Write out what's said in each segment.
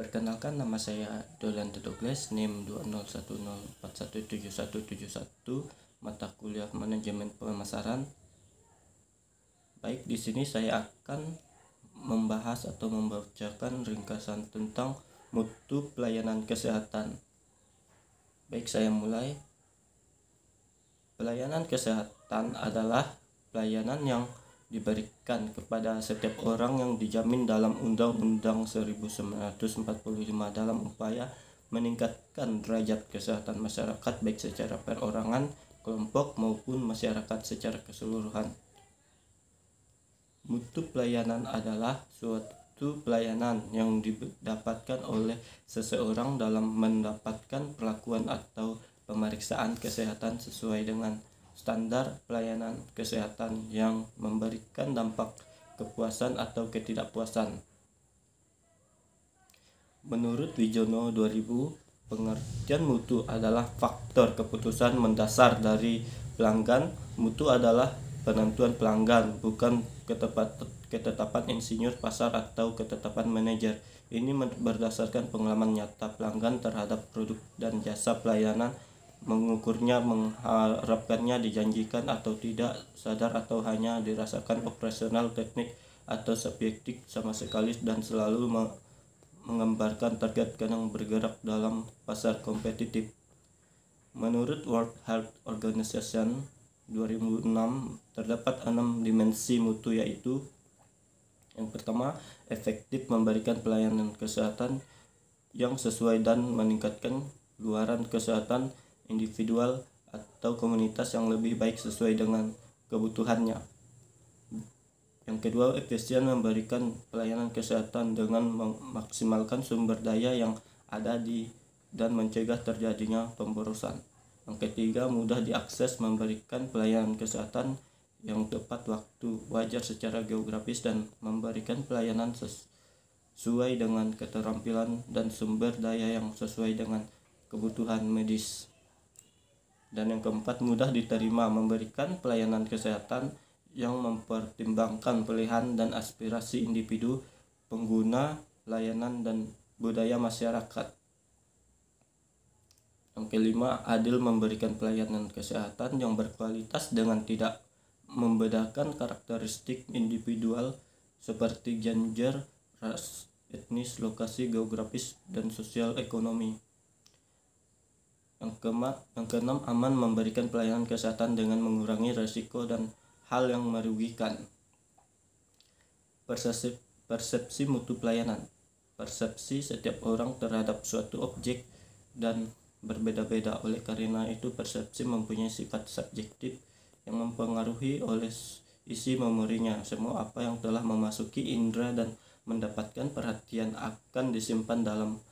Perkenalkan, nama saya Dolan Douglas, NIM 2010417171, mata kuliah Manajemen Pemasaran. Baik, di sini saya akan membahas atau membacakan ringkasan tentang mutu pelayanan kesehatan. Baik, saya mulai. Pelayanan kesehatan adalah pelayanan yang diberikan kepada setiap orang yang dijamin dalam Undang-Undang 1945 dalam upaya meningkatkan derajat kesehatan masyarakat baik secara perorangan, kelompok maupun masyarakat secara keseluruhan. Mutu pelayanan adalah suatu pelayanan yang didapatkan oleh seseorang dalam mendapatkan perlakuan atau pemeriksaan kesehatan sesuai dengan standar pelayanan kesehatan yang memberikan dampak kepuasan atau ketidakpuasan. Menurut Wijono 2000, pengertian mutu adalah faktor keputusan mendasar dari pelanggan. Mutu adalah penentuan pelanggan, bukan ketetapan insinyur pasar atau ketetapan manajer. Ini berdasarkan pengalaman nyata pelanggan terhadap produk dan jasa pelayanan, mengukurnya, mengharapkannya, dijanjikan atau tidak, sadar atau hanya dirasakan, operasional, teknik, atau subjektif sama sekali, dan selalu menggambarkan target yang bergerak dalam pasar kompetitif. Menurut World Health Organization 2006, terdapat 6 dimensi mutu, yaitu yang pertama, efektif memberikan pelayanan kesehatan yang sesuai dan meningkatkan luaran kesehatan individual atau komunitas yang lebih baik sesuai dengan kebutuhannya. Yang kedua, efisien memberikan pelayanan kesehatan dengan memaksimalkan sumber daya yang ada dan mencegah terjadinya pemborosan. Yang ketiga, mudah diakses, memberikan pelayanan kesehatan yang tepat waktu, wajar secara geografis, dan memberikan pelayanan sesuai dengan keterampilan dan sumber daya yang sesuai dengan kebutuhan medis. Dan yang keempat, mudah diterima, memberikan pelayanan kesehatan yang mempertimbangkan pilihan dan aspirasi individu, pengguna layanan, dan budaya masyarakat. Yang kelima, adil, memberikan pelayanan kesehatan yang berkualitas dengan tidak membedakan karakteristik individual seperti gender, ras, etnis, lokasi geografis, dan sosial ekonomi. Yang keenam, aman, memberikan pelayanan kesehatan dengan mengurangi risiko dan hal yang merugikan. Persepsi mutu pelayanan. Persepsi setiap orang terhadap suatu objek dan berbeda-beda. Oleh karena itu, persepsi mempunyai sifat subjektif yang mempengaruhi oleh isi memorinya. Semua apa yang telah memasuki indera dan mendapatkan perhatian akan disimpan dalam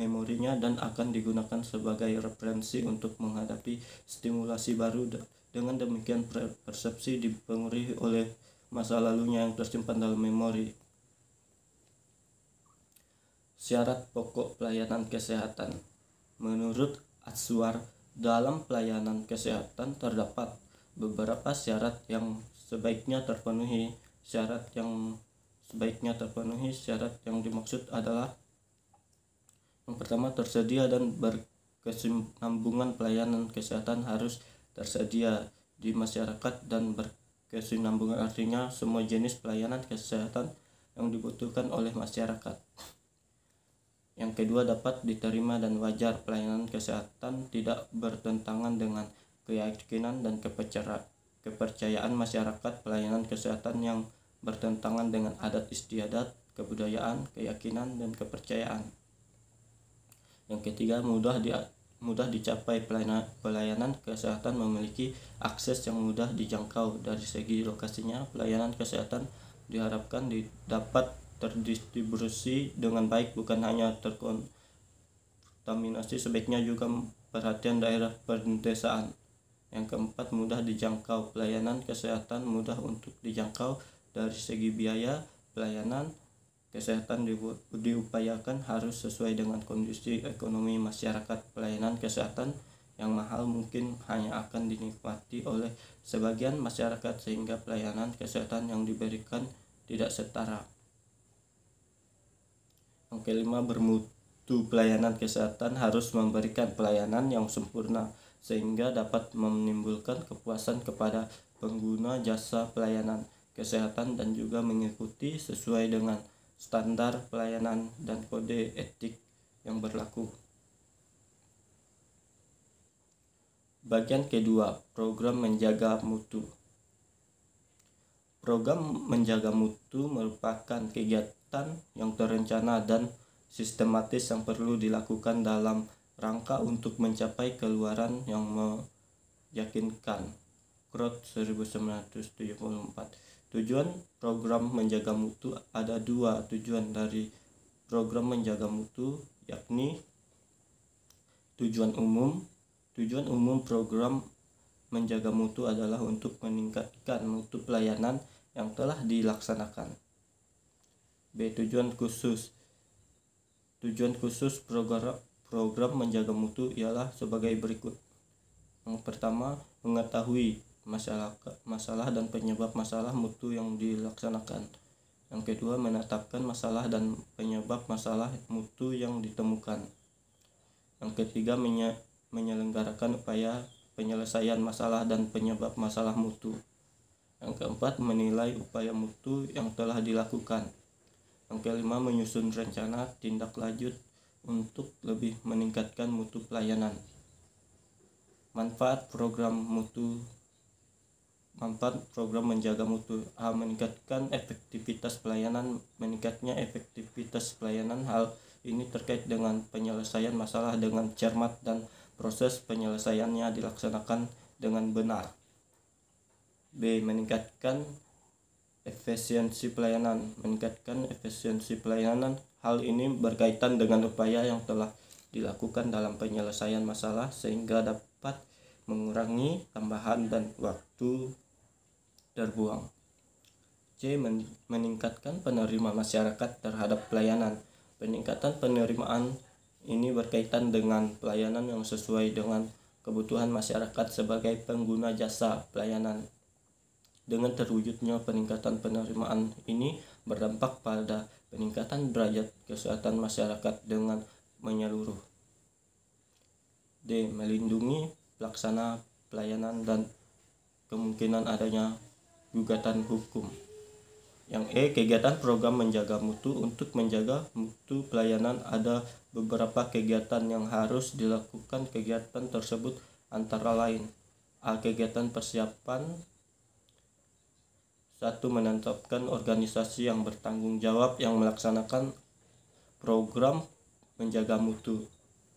memorinya dan akan digunakan sebagai referensi untuk menghadapi stimulasi baru. Dengan demikian, persepsi dipengaruhi oleh masa lalunya yang tersimpan dalam memori. Syarat pokok pelayanan kesehatan. Menurut Aswar, dalam pelayanan kesehatan terdapat beberapa syarat yang sebaiknya terpenuhi. Syarat yang dimaksud adalah: yang pertama, tersedia dan berkesinambungan. Pelayanan kesehatan harus tersedia di masyarakat dan berkesinambungan, artinya semua jenis pelayanan kesehatan yang dibutuhkan oleh masyarakat. Yang kedua, dapat diterima dan wajar. Pelayanan kesehatan tidak bertentangan dengan keyakinan dan kepercayaan masyarakat. Pelayanan kesehatan yang bertentangan dengan adat istiadat, kebudayaan, keyakinan, dan kepercayaan. Yang ketiga, mudah dicapai. Pelayanan kesehatan memiliki akses yang mudah dijangkau. Dari segi lokasinya, pelayanan kesehatan diharapkan dapat terdistribusi dengan baik, bukan hanya terkontaminasi, sebaiknya juga perhatian daerah pedesaan. Yang keempat, mudah dijangkau. Pelayanan kesehatan mudah untuk dijangkau. Dari segi biaya, pelayanan kesehatan diupayakan harus sesuai dengan kondisi ekonomi masyarakat. Pelayanan kesehatan yang mahal mungkin hanya akan dinikmati oleh sebagian masyarakat, sehingga pelayanan kesehatan yang diberikan tidak setara. Yang Yang kelima, bermutu. Pelayanan kesehatan harus memberikan pelayanan yang sempurna sehingga dapat menimbulkan kepuasan kepada pengguna jasa pelayanan kesehatan dan juga mengikuti sesuai dengan standar pelayanan dan kode etik yang berlaku. Bagian kedua, program menjaga mutu. Program menjaga mutu merupakan kegiatan yang terencana dan sistematis yang perlu dilakukan dalam rangka untuk mencapai keluaran yang meyakinkan. Crowd 1974. Tujuan program menjaga mutu. Ada dua tujuan dari program menjaga mutu, yakni tujuan umum. Tujuan umum program menjaga mutu adalah untuk meningkatkan mutu pelayanan yang telah dilaksanakan. B. Tujuan khusus. Tujuan khusus program menjaga mutu ialah sebagai berikut. Yang pertama, mengetahui masalah dan penyebab masalah mutu yang dilaksanakan. Yang kedua, menetapkan masalah dan penyebab masalah mutu yang ditemukan. Yang ketiga, menyelenggarakan upaya penyelesaian masalah dan penyebab masalah mutu. Yang keempat, menilai upaya mutu yang telah dilakukan. Yang kelima, menyusun rencana tindak lanjut untuk lebih meningkatkan mutu pelayanan. Manfaat program menjaga mutu. A. Meningkatkan efektivitas pelayanan. Meningkatnya efektivitas pelayanan, hal ini terkait dengan penyelesaian masalah dengan cermat dan proses penyelesaiannya dilaksanakan dengan benar. B. Meningkatkan efisiensi pelayanan. Meningkatkan efisiensi pelayanan, hal ini berkaitan dengan upaya yang telah dilakukan dalam penyelesaian masalah sehingga dapat mengurangi tambahan dan waktu terbuang. C. Meningkatkan penerima masyarakat terhadap pelayanan. Peningkatan penerimaan ini berkaitan dengan pelayanan yang sesuai dengan kebutuhan masyarakat sebagai pengguna jasa pelayanan. Dengan terwujudnya peningkatan penerimaan ini berdampak pada peningkatan derajat kesehatan masyarakat dengan menyeluruh. D. Melindungi pelaksana pelayanan dan kemungkinan adanya gugatan hukum. Yang E. Kegiatan program menjaga mutu. Untuk menjaga mutu pelayanan ada beberapa kegiatan yang harus dilakukan. Kegiatan tersebut antara lain: A. Kegiatan persiapan. 1. Menetapkan organisasi yang bertanggung jawab yang melaksanakan program menjaga mutu.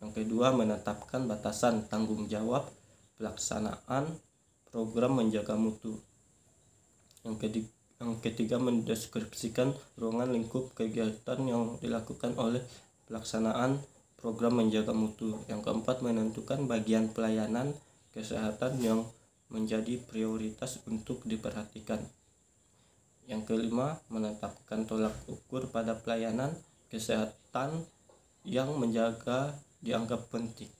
Yang kedua, menetapkan batasan tanggung jawab pelaksanaan program menjaga mutu. Yang ketiga, mendeskripsikan ruangan lingkup kegiatan yang dilakukan oleh pelaksanaan program menjaga mutu. Yang keempat, menentukan bagian pelayanan kesehatan yang menjadi prioritas untuk diperhatikan. Yang kelima, menetapkan tolak ukur pada pelayanan kesehatan yang dianggap penting.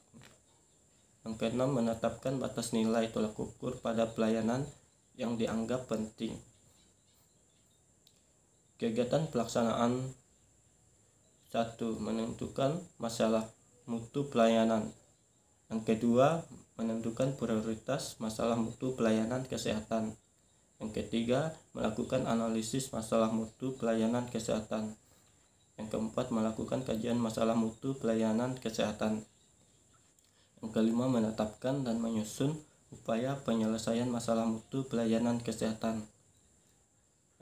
Yang keenam, menetapkan batas nilai tolak ukur pada pelayanan yang dianggap penting. Kegiatan pelaksanaan. 1. Menentukan masalah mutu pelayanan. Yang kedua, menentukan prioritas masalah mutu pelayanan kesehatan. Yang ketiga, melakukan analisis masalah mutu pelayanan kesehatan. Yang keempat, melakukan kajian masalah mutu pelayanan kesehatan. Yang kelima, menetapkan dan menyusun upaya penyelesaian masalah mutu pelayanan kesehatan.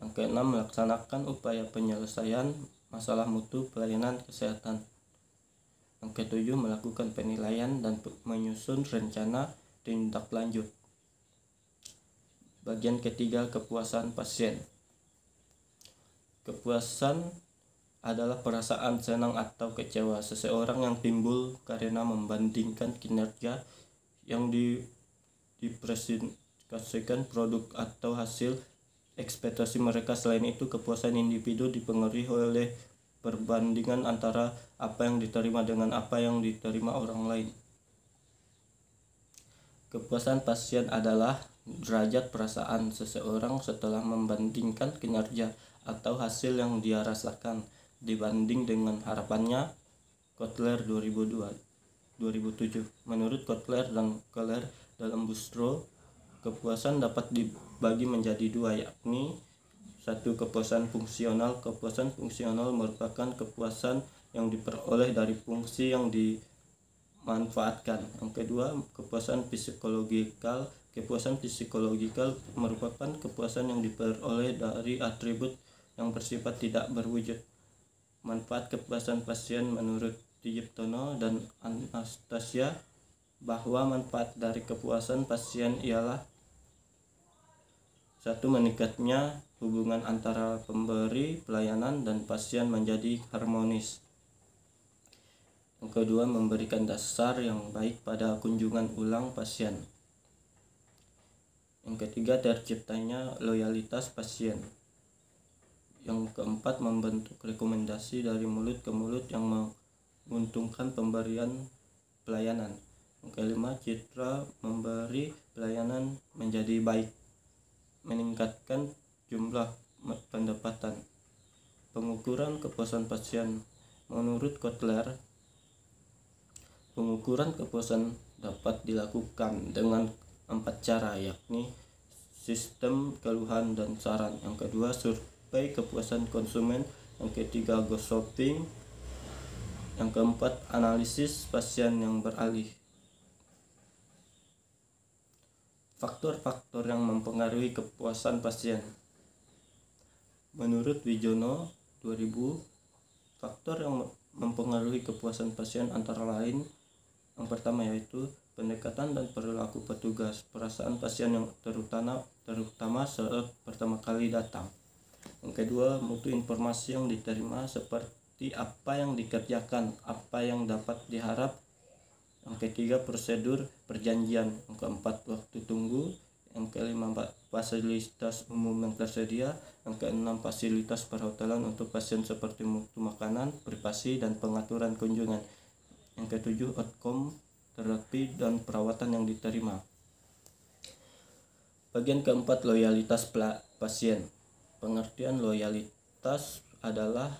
Yang keenam, melaksanakan upaya penyelesaian masalah mutu pelayanan kesehatan. Yang ketujuh, melakukan penilaian dan menyusun rencana tindak lanjut. Bagian ketiga, kepuasan pasien. Kepuasan adalah perasaan senang atau kecewa seseorang yang timbul karena membandingkan kinerja yang dipresentasikan produk atau hasil ekspektasi mereka. Selain itu, kepuasan individu dipengaruhi oleh perbandingan antara apa yang diterima dengan apa yang diterima orang lain. Kepuasan pasien adalah derajat perasaan seseorang setelah membandingkan kinerja atau hasil yang dia rasakan dibanding dengan harapannya. Kotler 2007. Menurut Kotler dan Keller dalam Bustro, kepuasan dapat dibagi menjadi dua, yakni satu, kepuasan fungsional. Kepuasan fungsional merupakan kepuasan yang diperoleh dari fungsi yang dimanfaatkan. Yang kedua, kepuasan psikologikal. Kepuasan psikologikal merupakan kepuasan yang diperoleh dari atribut yang bersifat tidak berwujud. Manfaat kepuasan pasien menurut Tijiptono dan Anastasia bahwa manfaat dari kepuasan pasien ialah satu, meningkatnya hubungan antara pemberi pelayanan dan pasien menjadi harmonis. Yang kedua, memberikan dasar yang baik pada kunjungan ulang pasien. Yang ketiga, terciptanya loyalitas pasien. Yang keempat, membentuk rekomendasi dari mulut ke mulut yang menguntungkan pemberian pelayanan. Yang kelima, citra memberi pelayanan menjadi baik, meningkatkan jumlah pendapatan. Pengukuran kepuasan pasien. Menurut Kotler, pengukuran kepuasan dapat dilakukan dengan 4 cara, yakni sistem keluhan dan saran. Yang kedua, survei kepuasan konsumen. Yang ketiga, ghost shopping. Yang keempat, analisis pasien yang beralih. Faktor-faktor yang mempengaruhi kepuasan pasien. Menurut Wijono 2000, faktor yang mempengaruhi kepuasan pasien antara lain, yang pertama yaitu pendekatan dan perilaku petugas, perasaan pasien yang terutama saat pertama kali datang. Yang kedua, mutu informasi yang diterima seperti apa yang dikerjakan, apa yang dapat diharap. Yang ketiga, prosedur perjanjian. Yang keempat, waktu tunggu. Yang kelima, fasilitas umum yang tersedia. Yang keenam, fasilitas perhotelan untuk pasien seperti mutu makanan, privasi, dan pengaturan kunjungan. Yang ketujuh, outcome terapi dan perawatan yang diterima. Bagian keempat, loyalitas pasien. Pengertian loyalitas adalah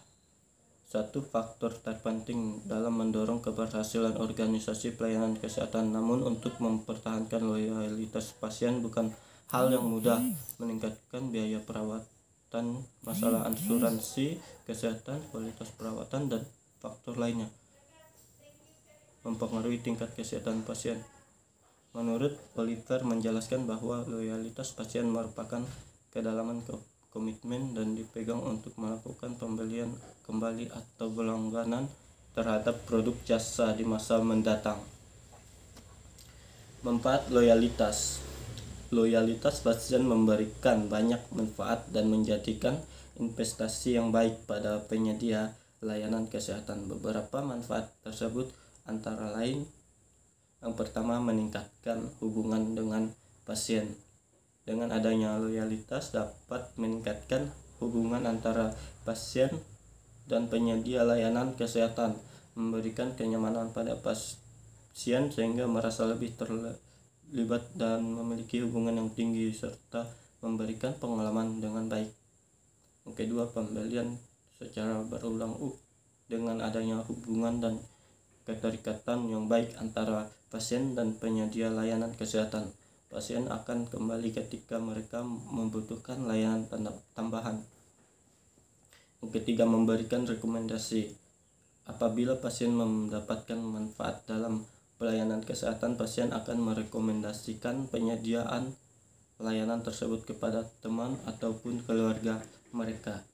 satu faktor terpenting dalam mendorong keberhasilan organisasi pelayanan kesehatan. Namun untuk mempertahankan loyalitas pasien bukan hal yang mudah. Meningkatkan biaya perawatan, masalah asuransi kesehatan, kualitas perawatan, dan faktor lainnya mempengaruhi tingkat kesehatan pasien. Menurut Oliver menjelaskan bahwa loyalitas pasien merupakan kedalaman komitmen dan dipegang untuk melakukan pembelian kembali atau berlangganan terhadap produk jasa di masa mendatang. Manfaat loyalitas. Loyalitas pasien memberikan banyak manfaat dan menjadikan investasi yang baik pada penyedia layanan kesehatan. Beberapa manfaat tersebut antara lain, yang pertama, meningkatkan hubungan dengan pasien. Dengan adanya loyalitas dapat meningkatkan hubungan antara pasien dan penyedia layanan kesehatan, memberikan kenyamanan pada pasien sehingga merasa lebih terlibat dan memiliki hubungan yang tinggi serta memberikan pengalaman dengan baik. Yang kedua, pembelian secara berulang. Dengan adanya hubungan dan keterikatan yang baik antara pasien dan penyedia layanan kesehatan, pasien akan kembali ketika mereka membutuhkan layanan tambahan. Yang ketiga, memberikan rekomendasi. Apabila pasien mendapatkan manfaat dalam pelayanan kesehatan, pasien akan merekomendasikan penyediaan layanan tersebut kepada teman ataupun keluarga mereka.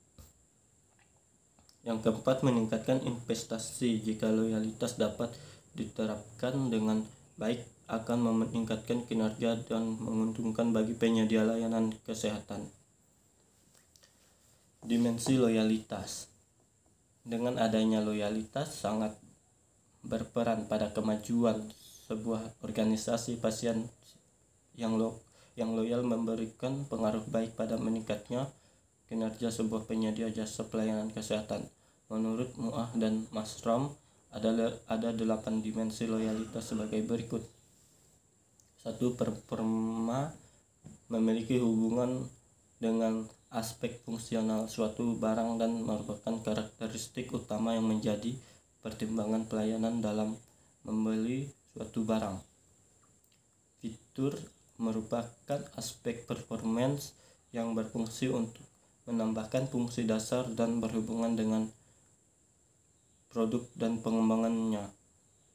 Yang keempat, meningkatkan investasi. Jika loyalitas dapat diterapkan dengan baik, akan meningkatkan kinerja dan menguntungkan bagi penyedia layanan kesehatan. Dimensi loyalitas. Dengan adanya loyalitas sangat berperan pada kemajuan sebuah organisasi. Pasien yang loyal memberikan pengaruh baik pada meningkatnya kinerja sebuah penyedia jasa pelayanan kesehatan. Menurut Muah dan Masram, ada 8 dimensi loyalitas sebagai berikut. 1. Performa, memiliki hubungan dengan aspek fungsional suatu barang dan merupakan karakteristik utama yang menjadi pertimbangan pelayanan dalam membeli suatu barang. Fitur merupakan aspek performance yang berfungsi untuk menambahkan fungsi dasar dan berhubungan dengan produk dan pengembangannya.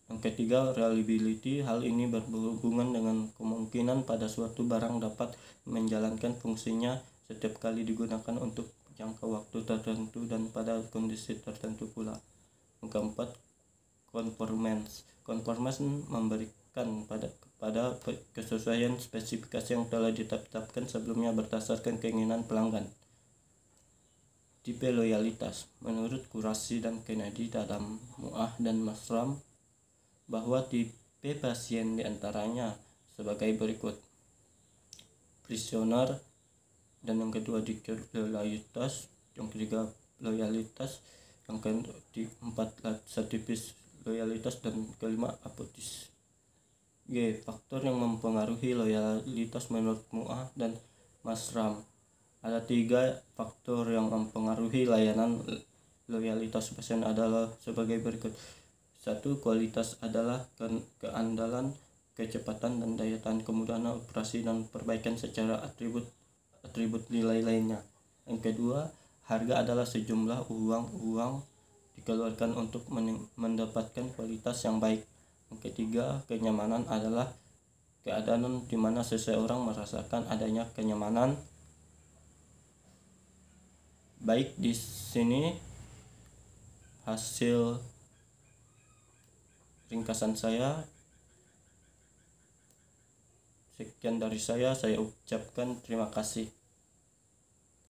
Yang ketiga, reliability. Hal ini berhubungan dengan kemungkinan pada suatu barang dapat menjalankan fungsinya setiap kali digunakan untuk jangka waktu tertentu dan pada kondisi tertentu pula. Yang keempat, conformance. Conformance memberikan pada kesesuaian spesifikasi yang telah ditetapkan sebelumnya berdasarkan keinginan pelanggan. Tipe loyalitas. Menurut Kurasi dan Kennedy dalam Mu'ah dan Masram, bahwa tipe pasien diantaranya sebagai berikut: prisoner, dan yang kedua loyalitas, yang ketiga loyalitas, yang keempat sertifis loyalitas, dan kelima apotis. G. Faktor yang mempengaruhi loyalitas menurut Mu'ah dan Masram. Ada 3 faktor yang mempengaruhi layanan loyalitas pasien adalah sebagai berikut. 1. Kualitas adalah keandalan, kecepatan, dan daya tahan, kemudahan operasi, dan perbaikan secara atribut nilai lainnya. Yang kedua, harga adalah sejumlah uang dikeluarkan untuk mendapatkan kualitas yang baik. Yang ketiga, kenyamanan adalah keadaan di mana seseorang merasakan adanya kenyamanan. Baik, di sini hasil ringkasan saya. Sekian dari saya ucapkan terima kasih.